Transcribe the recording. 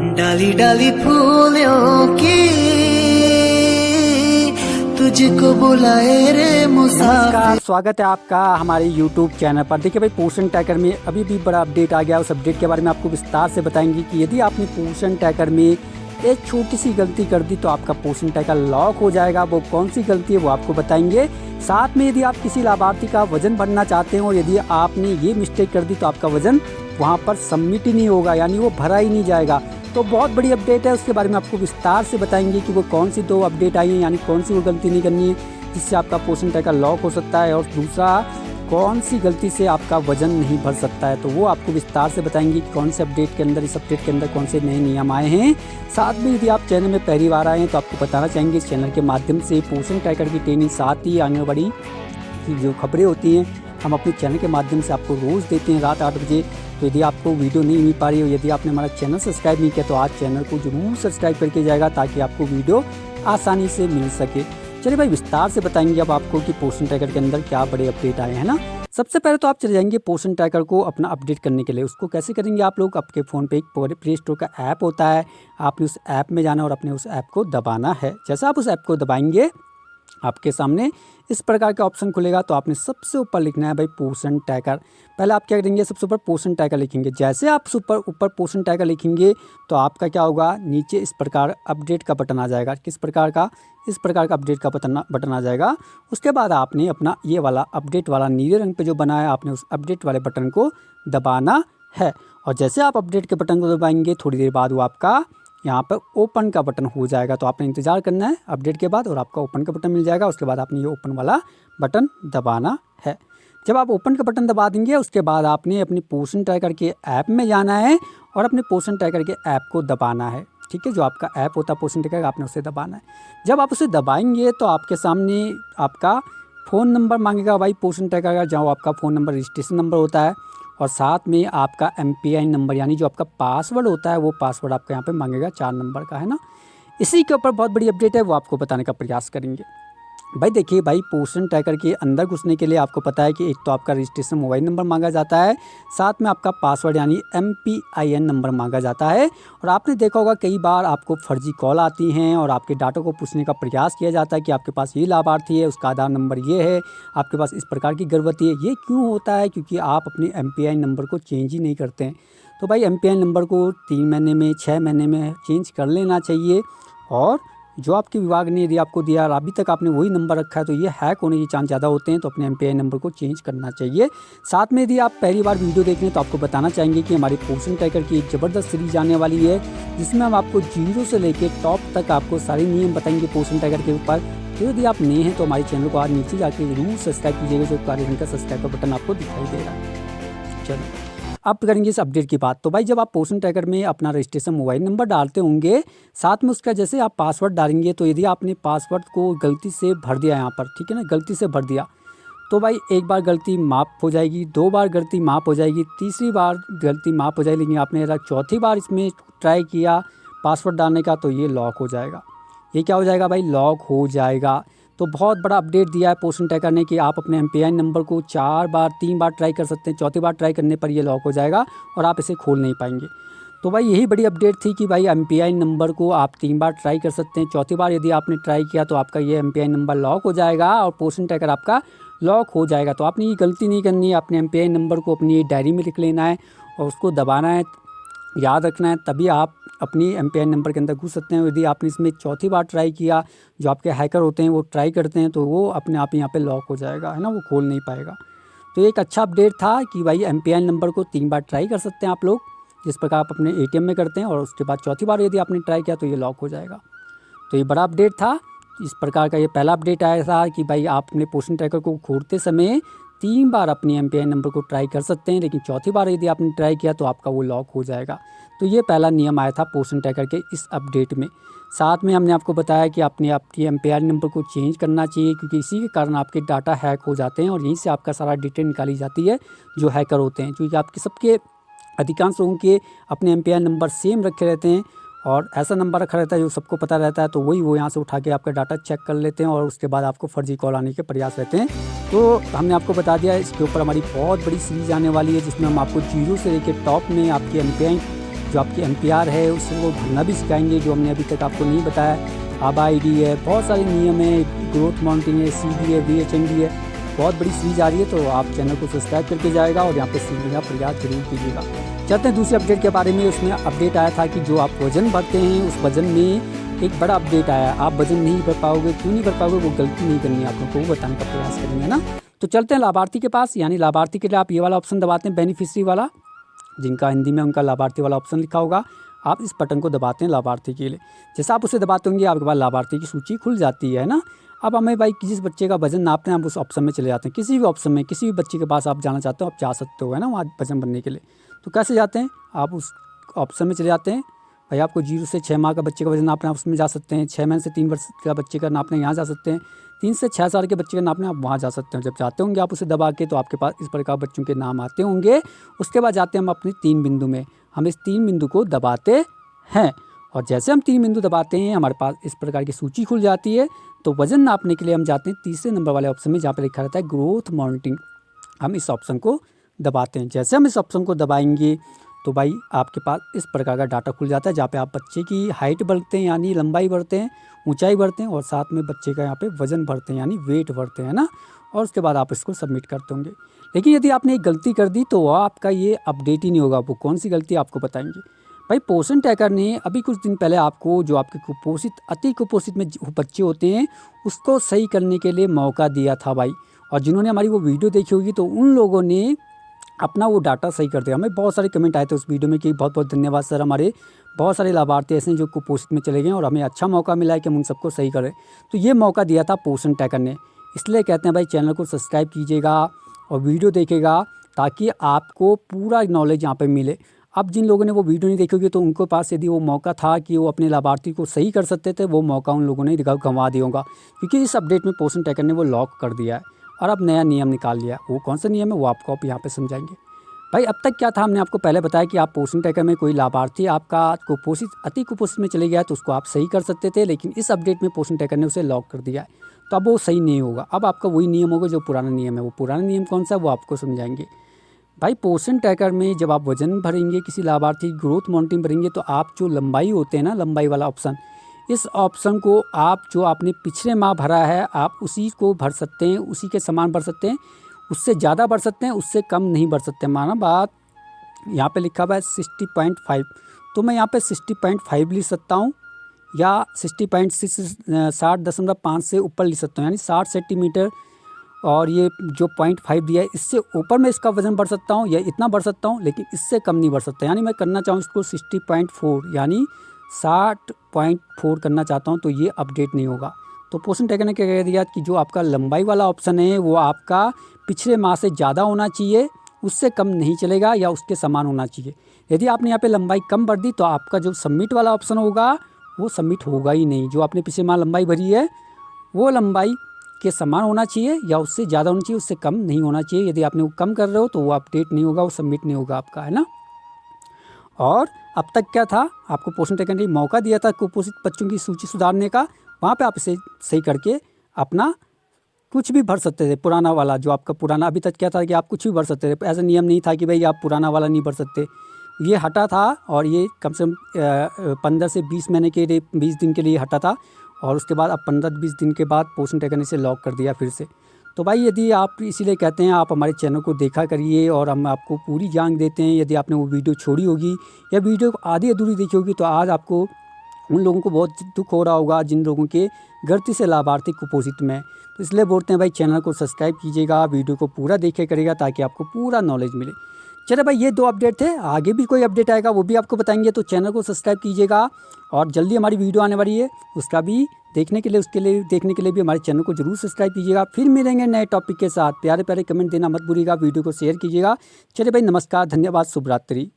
डाली डाली फूलों की तुझको बुलाए रे मुसाफिर। स्वागत है आपका हमारे YouTube चैनल पर। देखिए भाई, पोर्शन ट्रैकर में अभी भी बड़ा अपडेट आ गया। उस अपडेट के बारे में आपको विस्तार से बताएंगे कि यदि आपने पोर्शन ट्रैकर में एक छोटी सी गलती कर दी तो आपका पोर्शन ट्रैकर लॉक हो जाएगा। वो कौन सी गलती है वो आपको बताएंगे। साथ में यदि आप किसी लाभार्थी का वजन भरना चाहते हैं और यदि आपने ये मिस्टेक कर दी तो आपका वजन वहाँ पर सबमिट ही नहीं होगा, यानी वो भरा ही नहीं जाएगा। तो बहुत बड़ी अपडेट है, उसके बारे में आपको विस्तार से बताएंगे कि वो कौन सी 2 अपडेट आई हैं, यानी कौन सी वो गलती नहीं करनी है जिससे आपका पोर्शन ट्रैकर लॉक हो सकता है, और दूसरा कौन सी गलती से आपका वजन नहीं भर सकता है। तो वो आपको विस्तार से बताएंगे कि कौन से अपडेट के अंदर, इस अपडेट के अंदर कौन से नए नियम आए हैं। साथ में यदि आप चैनल में पहली बार आए हैं तो आपको बताना चाहेंगे इस चैनल के माध्यम से पोर्शन ट्रैकर की ट्रेनिंग, साथ ही आने वाली जो खबरें होती हैं हम अपने चैनल के माध्यम से आपको रोज़ देते हैं रात 8 बजे। तो यदि आपको वीडियो नहीं मिल पा रही हो, यदि आपने हमारा चैनल सब्सक्राइब नहीं किया तो आज चैनल को जरूर सब्सक्राइब करके जाएगा ताकि आपको वीडियो आसानी से मिल सके। चलिए भाई, विस्तार से बताएंगे अब आपको कि पोर्शन ट्रैकर के अंदर क्या बड़े अपडेट आए हैं ना। सबसे पहले तो आप चले जाएंगे पोर्शन ट्रैकर को अपना अपडेट करने के लिए। उसको कैसे करेंगे आप लोग, आपके फ़ोन पे एक प्ले स्टोर का ऐप होता है, आपने उस ऐप में जाना और अपने उस ऐप को दबाना है। जैसा आप उस ऐप को दबाएंगे आपके सामने इस प्रकार का ऑप्शन खुलेगा। तो आपने सबसे ऊपर लिखना है भाई पोर्शन ट्रैकर। पहले आप क्या करेंगे, सबसे ऊपर पोर्शन ट्रैकर लिखेंगे। जैसे आप ऊपर पोर्शन ट्रैकर लिखेंगे तो आपका क्या होगा, नीचे इस प्रकार अपडेट का बटन आ जाएगा। किस प्रकार का, इस प्रकार का अपडेट का बटन आ जाएगा। उसके बाद आपने अपना ये वाला अपडेट वाला नीले रंग पे जो बना है, आपने उस अपडेट वाले बटन को दबाना है। और जैसे आप अपडेट के बटन को दबाएंगे थोड़ी देर बाद वो आपका यहाँ पर ओपन का बटन हो जाएगा। तो आपने इंतज़ार करना है अपडेट के बाद और आपका ओपन का बटन मिल जाएगा। उसके बाद आपने ये ओपन वाला बटन दबाना है। जब आप ओपन का बटन दबा देंगे उसके बाद आपने अपनी पोर्शन ट्रैकर के ऐप में जाना है और अपने पोर्शन ट्रैकर के ऐप को दबाना है। ठीक है, जो आपका ऐप होता है पोर्शन ट्रैकर, आपने उसे दबाना है। जब आप उसे दबाएंगे तो आपके सामने आपका फ़ोन नंबर मांगेगा भाई पोर्शन ट्रैकर का, जहाँ आपका फ़ोन नंबर रजिस्ट्रेशन नंबर होता है, और साथ में आपका MPIN नंबर यानी जो आपका पासवर्ड होता है वो पासवर्ड आपका यहाँ पे मांगेगा 4 नंबर का, है ना। इसी के ऊपर बहुत बड़ी अपडेट है, वो आपको बताने का प्रयास करेंगे। भाई देखिए भाई, पोर्शन ट्रैकर के अंदर घुसने के लिए आपको पता है कि एक तो आपका रजिस्ट्रेशन मोबाइल नंबर मांगा जाता है, साथ में आपका पासवर्ड यानी MPIN नंबर मांगा जाता है। और आपने देखा होगा कई बार आपको फर्जी कॉल आती हैं और आपके डाटा को पूछने का प्रयास किया जाता है कि आपके पास ये लाभार्थी है, उसका आधार नंबर ये है, आपके पास इस प्रकार की गर्भवती है। ये क्यों होता है, क्योंकि आप अपने MPIN नंबर को चेंज ही नहीं करते हैं। तो भाई MPIN नंबर को 3 महीने में, 6 महीने में चेंज कर लेना चाहिए। और जो आपके विभाग ने यदि आपको दिया और अभी तक आपने वही नंबर रखा है तो ये हैक होने के चांस ज़्यादा होते हैं। तो अपने MPIN नंबर को चेंज करना चाहिए। साथ में यदि आप पहली बार वीडियो देख रहे हैं तो आपको बताना चाहेंगे कि हमारी पोर्शन ट्रैकर की एक ज़बरदस्त सीरीज आने वाली है जिसमें हम आपको 0 से लेकर टॉप तक आपको सारे नियम बताएंगे पोर्शन ट्रैकर के ऊपर। तो यदि आप नए हैं तो हमारे चैनल को आज नीचे जाकर जरूर सब्सक्राइब कीजिएगा, जो काले रंग का सब्सक्राइब का बटन आपको दिखाई दे रहा है। चलो अब करेंगे इस अपडेट की बात। तो भाई जब आप पोर्शन ट्रैकर में अपना रजिस्ट्रेशन मोबाइल नंबर डालते होंगे, साथ में उसका जैसे आप पासवर्ड डालेंगे, तो यदि आपने पासवर्ड को गलती से भर दिया यहाँ पर, ठीक है ना, गलती से भर दिया तो भाई एक बार गलती माफ़ हो जाएगी, 2 बार गलती माफ़ हो जाएगी, तीसरी बार गलती माफ़ हो जाएगी, लेकिन आपने अगर चौथी बार इसमें ट्राई किया पासवर्ड डालने का तो ये लॉक हो जाएगा। ये क्या हो जाएगा भाई, लॉक हो जाएगा। तो बहुत बड़ा अपडेट दिया है पोर्शन ट्रैकर ने कि आप अपने MPIN नंबर को 3 बार ट्राई कर सकते हैं, चौथी बार ट्राई करने पर ये लॉक हो जाएगा और आप इसे खोल नहीं पाएंगे। तो भाई यही बड़ी अपडेट थी कि भाई MPIN नंबर को आप 3 बार ट्राई कर सकते हैं, चौथी बार यदि आपने ट्राई किया तो आपका ये MPIN नंबर लॉक हो जाएगा और पोर्शन ट्रैकर आपका लॉक हो जाएगा। तो आपने ये गलती नहीं करनी है, अपने MPIN नंबर को अपनी डायरी में लिख लेना है और उसको दबाना है, याद रखना है, तभी आप अपनी MPIN नंबर के अंदर घुस सकते हैं। यदि आपने इसमें चौथी बार ट्राई किया, जो आपके हैकर होते हैं वो ट्राई करते हैं, तो वो अपने आप यहाँ पे लॉक हो जाएगा, है ना, वो खोल नहीं पाएगा। तो एक अच्छा अपडेट था कि भाई MPIN नंबर को 3 बार ट्राई कर सकते हैं आप लोग, जिस प्रकार आप अपने ATM में करते हैं, और उसके बाद चौथी बार यदि आपने ट्राई किया तो ये लॉक हो जाएगा। तो ये बड़ा अपडेट था। इस प्रकार का ये पहला अपडेट आया था कि भाई आप अपने पोर्शन ट्रैकर को खोलते समय 3 बार अपनी MPIN नंबर को ट्राई कर सकते हैं, लेकिन चौथी बार यदि आपने ट्राई किया तो आपका वो लॉक हो जाएगा। तो ये पहला नियम आया था पोर्शन ट्रैकर के इस अपडेट में। साथ में हमने आपको बताया कि आपने आपकी MPIN नंबर को चेंज करना चाहिए, क्योंकि इसी के कारण आपके डाटा हैक हो जाते हैं और यहीं से आपका सारा डिटेल निकाली जाती है जो हैकर होते हैं। क्योंकि आपके सबके अधिकांश लोगों के अपने MPIN नंबर सेम रखे रहते हैं और ऐसा नंबर रखा रहता है जो सबको पता रहता है, तो वही वो यहाँ से उठा के आपका डाटा चेक कर लेते हैं और उसके बाद आपको फर्जी कॉल आने के प्रयास रहते हैं। तो हमने आपको बता दिया इसके ऊपर हमारी बहुत बड़ी सीरीज़ आने वाली है जिसमें हम आपको 0 से लेकर टॉप में आपकी MPIN जो आपकी MPR है उससे वो भरना भी सिखाएंगे, जो हमने अभी तक आपको नहीं बताया। आबा ID है, बहुत सारे नियम है, ग्रोथ मॉनिटरिंग है, CD है, VHND है, बहुत बड़ी सीरीज आ रही है। तो आप चैनल को सब्सक्राइब करके जाएगा और यहाँ पे सीखने का प्रयास जरूर कीजिएगा। चलते हैं दूसरे अपडेट के बारे में। उसमें अपडेट आया था कि जो आप वजन भरते हैं उस वजन में एक बड़ा अपडेट आया। आप वजन नहीं भर पाओगे, क्यों नहीं भर पाओगे, वो गलती नहीं करनी है, आप लोगों को बताने का प्रयास करेंगे ना। तो चलते हैं लाभार्थी के पास। यानी लाभार्थी के लिए आप ये वाला ऑप्शन दबाते हैं, बेनिफिशियरी वाला, जिनका हिंदी में उनका लाभार्थी वाला ऑप्शन लिखा होगा, आप इस बटन को दबाते हैं लाभार्थी के लिए। जैसा आप उसे दबाते होंगे आपके पास लाभार्थी की सूची खुल जाती है ना। अब हमें भाई जिस बच्चे का वजन नापते हैं आप उस ऑप्शन में चले जाते हैं, किसी भी ऑप्शन में, किसी भी बच्चे के पास आप जाना चाहते हो आप जा सकते हो, है ना, वहाँ वजन बनने के लिए। तो कैसे जाते हैं, आप उस ऑप्शन में चले जाते हैं। भाई आपको 0 से 6 माह का बच्चे का वजन नापना है, उसमें जा सकते हैं। 6 महीने से 3 वर्ष का बच्चे का नापना है, यहाँ जा सकते हैं। 3 से 6 साल के बच्चे का नापना आप वहाँ जा सकते हैं। जब जाते होंगे आप उसे दबा के तो आपके पास इस प्रकार बच्चों के नाम आते होंगे। उसके बाद जाते हैं हम अपने 3 बिंदु में, हम इस 3 बिंदु को दबाते हैं और जैसे हम 3 बिंदु दबाते हैं हमारे पास इस प्रकार की सूची खुल जाती है। तो वजन नापने के लिए हम जाते हैं तीसरे नंबर वाले ऑप्शन में, जहाँ पर लिखा रहता है ग्रोथ मॉनिटरिंग। हम इस ऑप्शन को दबाते हैं। जैसे हम इस ऑप्शन को दबाएंगे तो भाई आपके पास इस प्रकार का डाटा खुल जाता है, जहाँ पे आप बच्चे की हाइट बढ़ते हैं यानी लंबाई बढ़ते हैं, ऊंचाई बढ़ते हैं और साथ में बच्चे का यहाँ पे वजन बढ़ते हैं यानी वेट बढ़ते हैं ना। और उसके बाद आप इसको सबमिट करते होंगे। लेकिन यदि आपने एक गलती कर दी तो आपका ये अपडेट ही नहीं होगा। वो कौन सी गलती आपको बताएंगे। भाई पोषण ट्रैकर ने अभी कुछ दिन पहले आपको जो आपके कुपोषित, अति कुपोषित में बच्चे होते हैं उसको सही करने के लिए मौका दिया था भाई। और जिन्होंने हमारी वो वीडियो देखी होगी तो उन लोगों ने अपना वो डाटा सही कर दिया। हमें बहुत सारे कमेंट आए थे उस वीडियो में कि बहुत बहुत धन्यवाद सर, हमारे बहुत सारे लाभार्थी ऐसे हैं जो कुपोषित में चले गए और हमें अच्छा मौका मिला है कि हम उन सबको सही करें। तो ये मौका दिया था पोषण ट्रैकर ने। इसलिए कहते हैं भाई चैनल को सब्सक्राइब कीजिएगा और वीडियो देखेगा ताकि आपको पूरा नॉलेज यहाँ पर मिले। अब जिन लोगों ने वो वीडियो नहीं देखी होगी तो उनके पास यदि वो मौका था कि वो अपने लाभार्थी को सही कर सकते थे, वो मौका उन लोगों ने गंवा दिया होगा। क्योंकि इस अपडेट में पोषण ट्रैकर ने वो लॉक कर दिया है और अब नया नियम निकाल लिया। वो कौन सा नियम है वो आपको आप यहाँ पे समझाएंगे। भाई अब तक क्या था, हमने आपको पहले बताया कि आप पोषण ट्रैकर में कोई लाभार्थी आपका कुपोषित, अति कुपोषित में चले गया तो उसको आप सही कर सकते थे। लेकिन इस अपडेट में पोषण ट्रैकर ने उसे लॉक कर दिया है, तो अब वो सही नहीं होगा। अब आपका वही नियम होगा जो पुराना नियम है। वो पुराना नियम कौन सा है वो आपको समझाएंगे। भाई पोषण ट्रैकर में जब आप वजन भरेंगे, किसी लाभार्थी ग्रोथ मॉनिटरिंग भरेंगे, तो आप जो लंबाई होते हैं ना, लंबाई वाला ऑप्शन, इस ऑप्शन को आप जो आपने पिछले माह भरा है आप उसी को भर सकते हैं, उसी के समान भर सकते हैं। उससे ज़्यादा भर सकते हैं, उससे कम नहीं भर सकते। माना बात यहाँ पे लिखा हुआ है 60.5, तो मैं यहाँ पे 60.5 लिख सकता हूँ या 60.6 60.5 से ऊपर लिख सकता हूँ, यानी 60 सेंटीमीटर। और ये जो 0.5 दिया है इससे ऊपर मैं इसका वज़न बढ़ सकता हूँ या इतना बढ़ सकता हूँ, लेकिन इससे कम नहीं बढ़ सकता। यानी मैं करना चाहूँ इसको 60.4 यानी 60.4 करना चाहता हूँ तो ये अपडेट नहीं होगा। तो पोषण ट्रैकर ने क्या कह दिया कि जो आपका लंबाई वाला ऑप्शन है वो आपका पिछले माह से ज़्यादा होना चाहिए, उससे कम नहीं चलेगा या उसके समान होना चाहिए। यदि आपने यहाँ पे लंबाई कम बढ़ दी तो आपका जो सबमिट वाला ऑप्शन होगा वो सबमिट होगा ही नहीं। जो आपने पिछले माह लंबाई भरी है वो लंबाई के समान होना चाहिए या उससे ज़्यादा होना चाहिए, उससे कम नहीं होना चाहिए। यदि आपने वो कम कर रहे हो तो वो अपडेट नहीं होगा, वो सबमिट नहीं होगा आपका, है ना। और अब तक क्या था, आपको पोषण ट्रैकर ने मौका दिया था कुपोषित बच्चों की सूची सुधारने का। वहाँ पे आप इसे सही करके अपना कुछ भी भर सकते थे। पुराना वाला जो आपका पुराना, अभी तक क्या था कि आप कुछ भी भर सकते थे, ऐसा नियम नहीं था कि भाई आप पुराना वाला नहीं भर सकते। ये हटा था और ये कम से कम 15 से 20 महीने के लिए, 20 दिन के लिए हटा था। और उसके बाद अब 15-20 दिन के बाद पोषण ट्रैकर ने इसे लॉक कर दिया फिर से। तो भाई यदि आप, इसीलिए कहते हैं आप हमारे चैनल को देखा करिए और हम आपको पूरी जान देते हैं। यदि आपने वो वीडियो छोड़ी होगी या वीडियो आधी अधूरी देखी होगी तो आज आपको उन लोगों को बहुत दुख हो रहा होगा जिन लोगों के गलती से लाभार्थी कुपोषित में। तो इसलिए बोलते हैं भाई चैनल को सब्सक्राइब कीजिएगा, वीडियो को पूरा देखे करिएगा ताकि आपको पूरा नॉलेज मिले। चलो भाई ये 2 अपडेट थे, आगे भी कोई अपडेट आएगा वो भी आपको बताएंगे। तो चैनल को सब्सक्राइब कीजिएगा और जल्दी हमारी वीडियो आने वाली है उसका भी देखने के लिए, उसके लिए देखने के लिए भी हमारे चैनल को जरूर सब्सक्राइब कीजिएगा। फिर मिलेंगे नए टॉपिक के साथ। प्यारे प्यारे कमेंट देना मत भूलिएगा, वीडियो को शेयर कीजिएगा। चलिए भाई नमस्कार, धन्यवाद, शुभ रात्रि।